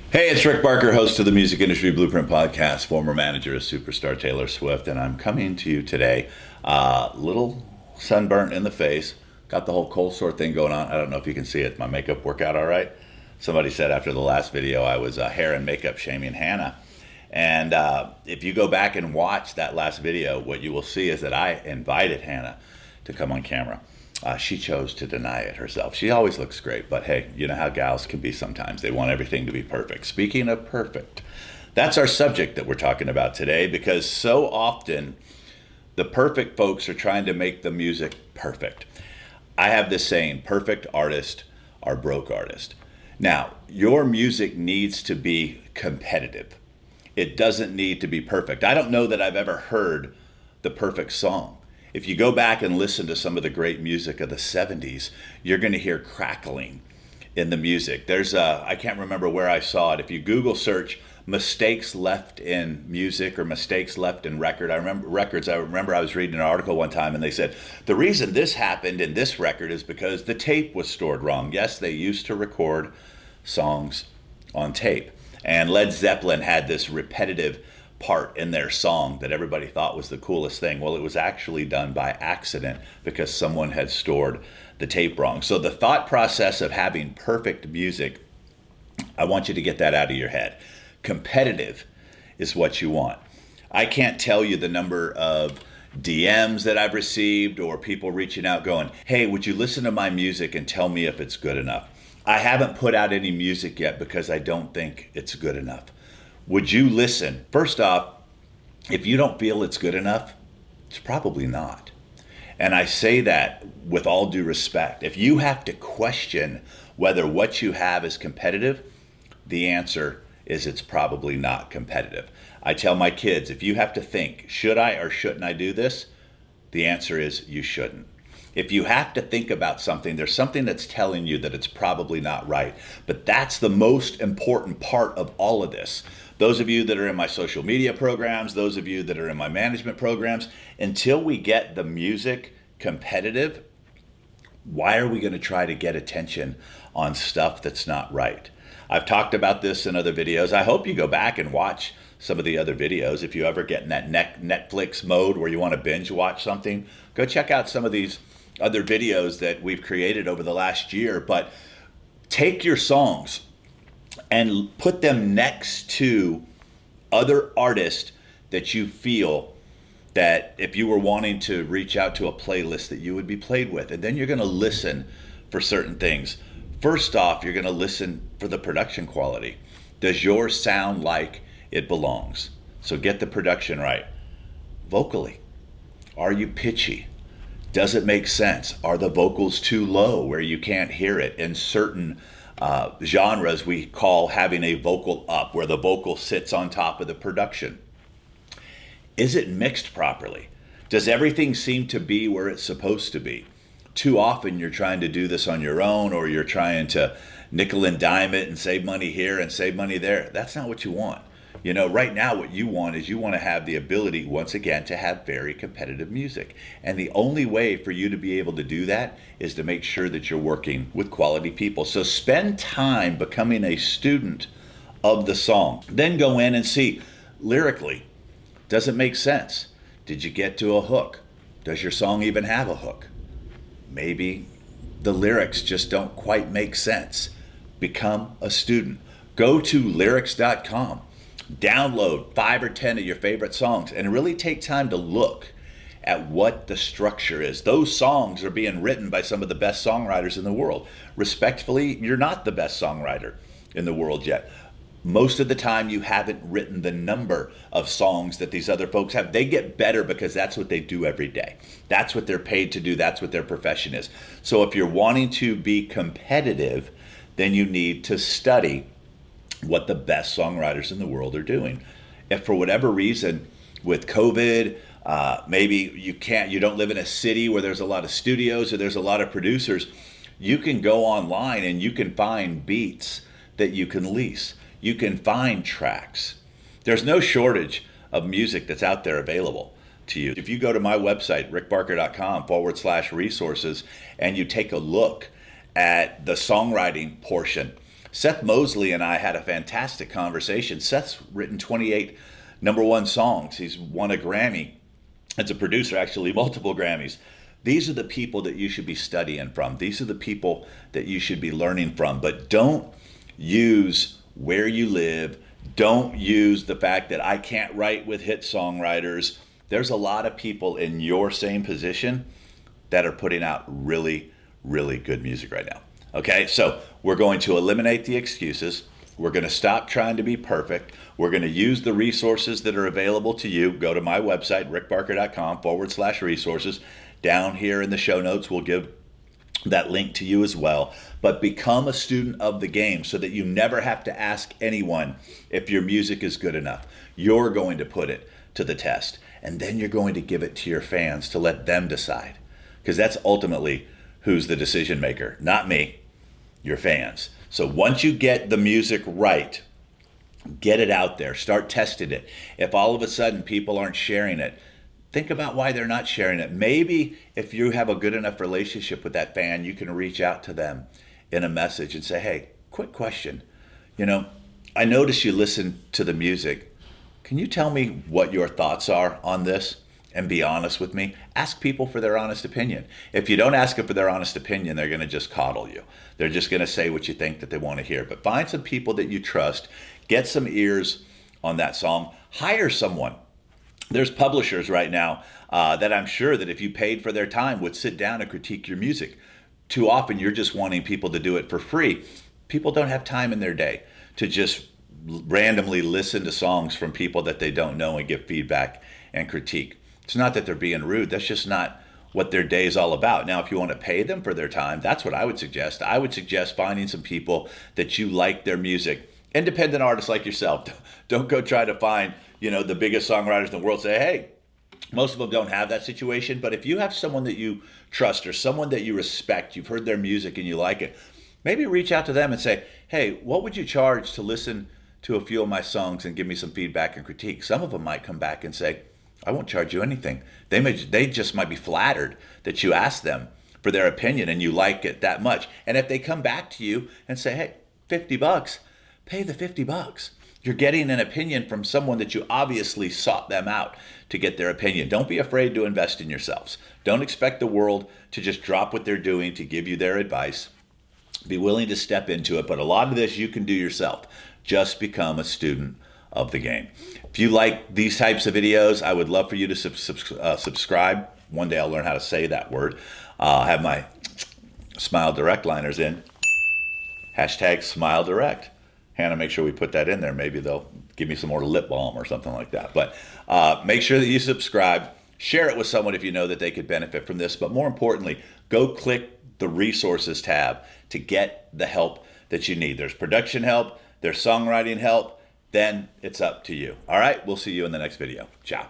Hey, it's Rick Barker, host of the Music Industry Blueprint Podcast, former manager of superstar Taylor Swift, and I'm coming to you today, little sunburnt in the face, got the whole cold sore thing going on. I don't know if you can see it. My makeup work out all right? Somebody said after the last video I was hair and makeup shaming Hannah. And if you go back and watch that last video, what you will see is that I invited Hannah to come on camera. She chose to deny it herself. She always looks great, but hey, you know how gals can be sometimes. They want everything to be perfect. Speaking of perfect, that's our subject that we're talking about today, because so often the perfect folks are trying to make the music perfect. I have this saying, perfect artists are broke artists. Now, your music needs to be competitive. It doesn't need to be perfect. I don't know that I've ever heard the perfect song. If you go back and listen to some of the great music of the 70s, you're going to hear crackling in the music. There's I can't remember where I saw it. If you Google search mistakes left in music or mistakes left in records, I remember I was reading an article one time and they said, the reason this happened in this record is because the tape was stored wrong. Yes, they used to record songs on tape. And Led Zeppelin had this repetitive part in their song that everybody thought was the coolest thing. Well, it was actually done by accident because someone had stored the tape wrong. So the thought process of having perfect music, I want you to get that out of your head. Competitive is what you want. I can't tell you the number of DMs that I've received or people reaching out going, hey, would you listen to my music and tell me if it's good enough? I haven't put out any music yet because I don't think it's good enough. Would you listen? First off, if you don't feel it's good enough, it's probably not. And I say that with all due respect. If you have to question whether what you have is competitive, the answer is it's probably not competitive. I tell my kids, if you have to think, should I or shouldn't I do this? The answer is you shouldn't. If you have to think about something, there's something that's telling you that it's probably not right. But that's the most important part of all of this. Those of you that are in my social media programs, those of you that are in my management programs, until we get the music competitive, why are we going to try to get attention on stuff that's not right? I've talked about this in other videos. I hope you go back and watch some of the other videos. If you ever get in that Netflix mode where you want to binge watch something, go check out some of these other videos that we've created over the last year. But take your songs and put them next to other artists that you feel that if you were wanting to reach out to a playlist that you would be played with. And then you're going to listen for certain things. First off, you're going to listen for the production quality. Does yours sound like it belongs? So get the production right. Vocally, are you pitchy? Does it make sense? Are the vocals too low where you can't hear it? In certain genres, we call having a vocal up, where the vocal sits on top of the production. Is it mixed properly? Does everything seem to be where it's supposed to be? Too often you're trying to do this on your own, or you're trying to nickel and dime it and save money here and save money there. That's not what you want. You know, right now what you want is you want to have the ability, once again, to have very competitive music. And the only way for you to be able to do that is to make sure that you're working with quality people. So spend time becoming a student of the song. Then go in and see, lyrically, does it make sense? Did you get to a hook? Does your song even have a hook? Maybe the lyrics just don't quite make sense. Become a student. Go to lyrics.com. Download 5 or 10 of your favorite songs and really take time to look at what the structure is. Those songs are being written by some of the best songwriters in the world. Respectfully, you're not the best songwriter in the world yet. Most of the time, you haven't written the number of songs that these other folks have. They get better because that's what they do every day. That's what they're paid to do. That's what their profession is. So if you're wanting to be competitive, then you need to study what the best songwriters in the world are doing. If for whatever reason with COVID, maybe you don't live in a city where there's a lot of studios or there's a lot of producers, you can go online and you can find beats that you can lease. You can find tracks. There's no shortage of music that's out there available to you. If you go to my website, rickbarker.com/resources, and you take a look at the songwriting portion, Seth Mosley and I had a fantastic conversation. Seth's written 28 number one songs. He's won a Grammy. As a producer, actually, multiple Grammys. These are the people that you should be studying from. These are the people that you should be learning from. But don't use where you live. Don't use the fact that I can't write with hit songwriters. There's a lot of people in your same position that are putting out really, really good music right now. Okay, so we're going to eliminate the excuses. We're going to stop trying to be perfect. We're going to use the resources that are available to you. Go to my website, rickbarker.com/resources. Down here in the show notes, we'll give that link to you as well. But become a student of the game so that you never have to ask anyone if your music is good enough. You're going to put it to the test, and then you're going to give it to your fans to let them decide. Because that's ultimately who's the decision maker, not me, your fans. So once you get the music right, get it out there, start testing it. If all of a sudden people aren't sharing it, think about why they're not sharing it. Maybe if you have a good enough relationship with that fan, you can reach out to them in a message and say, hey, quick question. I notice you listen to the music. Can you tell me what your thoughts are on this? And be honest with me. Ask people for their honest opinion. If you don't ask them for their honest opinion, they're going to just coddle you. They're just going to say what you think that they want to hear. But find some people that you trust. Get some ears on that song. Hire someone. There's publishers right now that I'm sure that if you paid for their time would sit down and critique your music. Too often you're just wanting people to do it for free. People don't have time in their day to just randomly listen to songs from people that they don't know and give feedback and critique. It's not that they're being rude. That's just not what their day is all about. Now, if you want to pay them for their time, that's what I would suggest. I would suggest finding some people that you like their music. Independent artists like yourself. Don't go try to find, the biggest songwriters in the world. Say, hey, most of them don't have that situation. But if you have someone that you trust or someone that you respect, you've heard their music and you like it, maybe reach out to them and say, hey, what would you charge to listen to a few of my songs and give me some feedback and critique? Some of them might come back and say, I won't charge you anything. They just might be flattered that you asked them for their opinion and you like it that much. And if they come back to you and say, hey, $50, pay the $50. You're getting an opinion from someone that you obviously sought them out to get their opinion. Don't be afraid to invest in yourselves. Don't expect the world to just drop what they're doing to give you their advice. Be willing to step into it. But a lot of this you can do yourself. Just become a student of the game. If you like these types of videos, I would love for you to subscribe. One day I'll learn how to say that word. I'll have my Smile Direct liners in. Hashtag Smile Direct. Hannah, make sure we put that in there. Maybe they'll give me some more lip balm or something like that. But make sure that you subscribe. Share it with someone if you know that they could benefit from this. But more importantly, go click the resources tab to get the help that you need. There's production help. There's songwriting help. Then it's up to you. All right, we'll see you in the next video. Ciao.